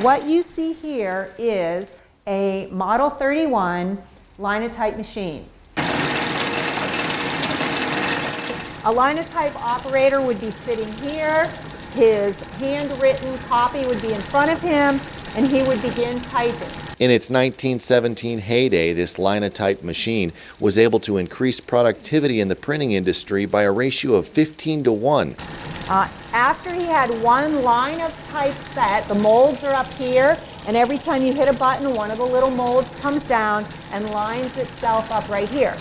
What you see here is a Model 31 linotype machine. A linotype operator would be sitting here, his handwritten copy would be in front of him, and he would begin typing. In its 1917 heyday, this linotype machine was able to increase productivity in the printing industry by a ratio of 15-to-1. After he had one line of type set, the molds are up here, and every time you hit a button, one of the little molds comes down and lines itself up right here.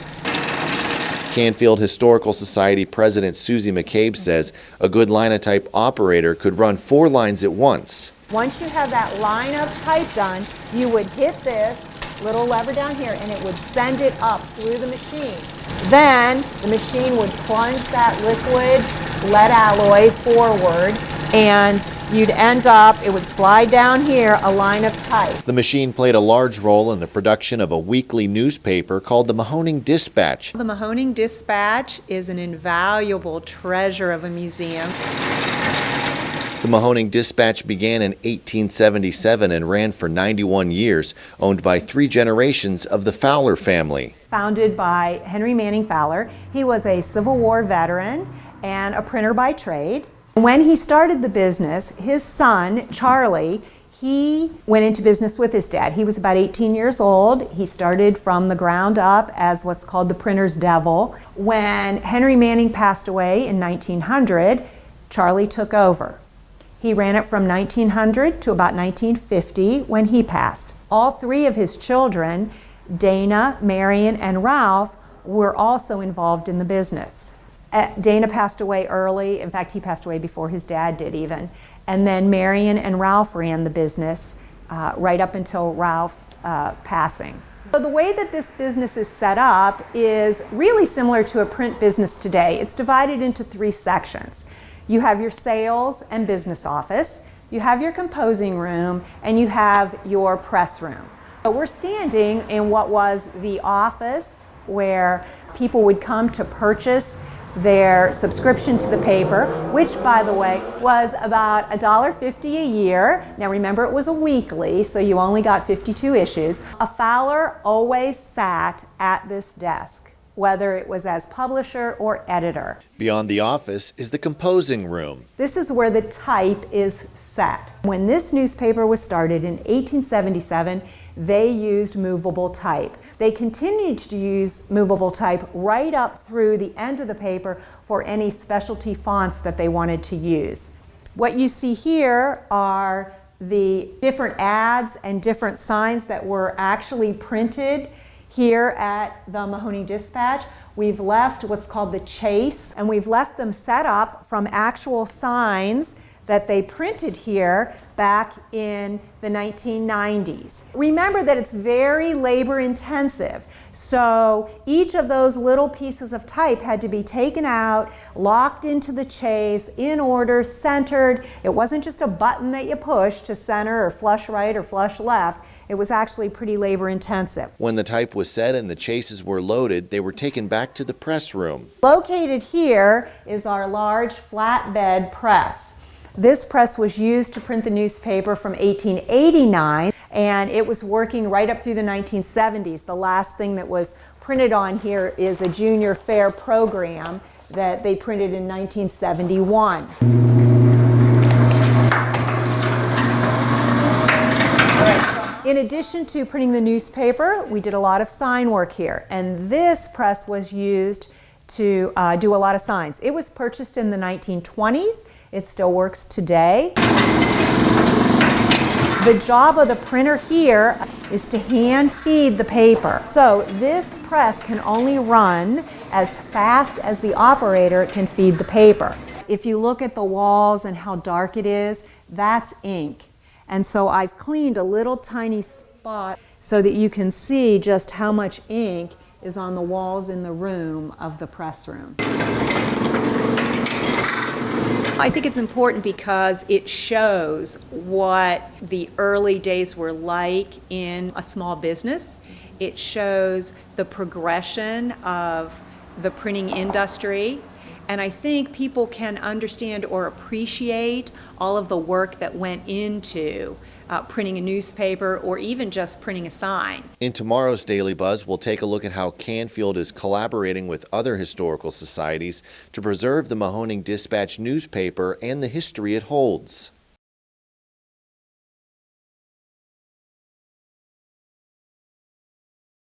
Canfield Historical Society President Susie McCabe says a good linotype operator could run 4 lines at once. Once you have that line of type done, you would hit this little lever down here and it would send it up through the machine. Then the machine would plunge that liquid lead alloy forward and you'd end up, it would slide down here, a line of type. The machine played a large role in the production of a weekly newspaper called the Mahoning Dispatch. The Mahoning Dispatch is an invaluable treasure of a museum. The Mahoning Dispatch began in 1877 and ran for 91 years, owned by 3 generations of the Fowler family. Founded by Henry Manning Fowler. He was a Civil War veteran and a printer by trade. When he started the business, his son, Charlie, he went into business with his dad. He was about 18 years old. He started from the ground up as what's called the printer's devil. When Henry Manning passed away in 1900, Charlie took over. He ran it from 1900 to about 1950 when he passed. All 3 of his children, Dana, Marion, and Ralph, were also involved in the business. Dana passed away early. In fact, he passed away before his dad did even. And then Marion and Ralph ran the business right up until Ralph's passing. So the way that this business is set up is really similar to a print business today. It's divided into 3 sections. You have your sales and business office, you have your composing room, and you have your press room. So we're standing in what was the office where people would come to purchase their subscription to the paper, which, by the way, was about $1.50 a year. Now remember, it was a weekly, so you only got 52 issues. A Fowler always sat at this desk, whether it was as publisher or editor. Beyond the office is the composing room. This is where the type is set. When this newspaper was started in 1877, they used movable type. They continued to use movable type right up through the end of the paper for any specialty fonts that they wanted to use. What you see here are the different ads and different signs that were actually printed here at the Mahoning Dispatch. We've left what's called the chase, and we've left them set up from actual signs that they printed here back in the 1990s. Remember that it's very labor intensive, so each of those little pieces of type had to be taken out, locked into the chase, in order, centered. It wasn't just a button that you push to center or flush right or flush left. It was actually pretty labor intensive. When the type was set and the chases were loaded, they were taken back to the press room. Located here is our large flatbed press. This press was used to print the newspaper from 1889, and it was working right up through the 1970s. The last thing that was printed on here is a junior fair program that they printed in 1971. In addition to printing the newspaper, we did a lot of sign work here, and this press was used to do a lot of signs. It was purchased in the 1920s. It still works today. The job of the printer here is to hand feed the paper. So this press can only run as fast as the operator can feed the paper. If you look at the walls and how dark it is, that's ink. And so I've cleaned a little tiny spot so that you can see just how much ink is on the walls in the room of the press room. I think it's important because it shows what the early days were like in a small business. It shows the progression of the printing industry, And I think people can understand or appreciate all of the work that went into printing a newspaper or even just printing a sign. In tomorrow's Daily Buzz, we'll take a look at how Canfield is collaborating with other historical societies to preserve the Mahoning Dispatch newspaper and the history it holds.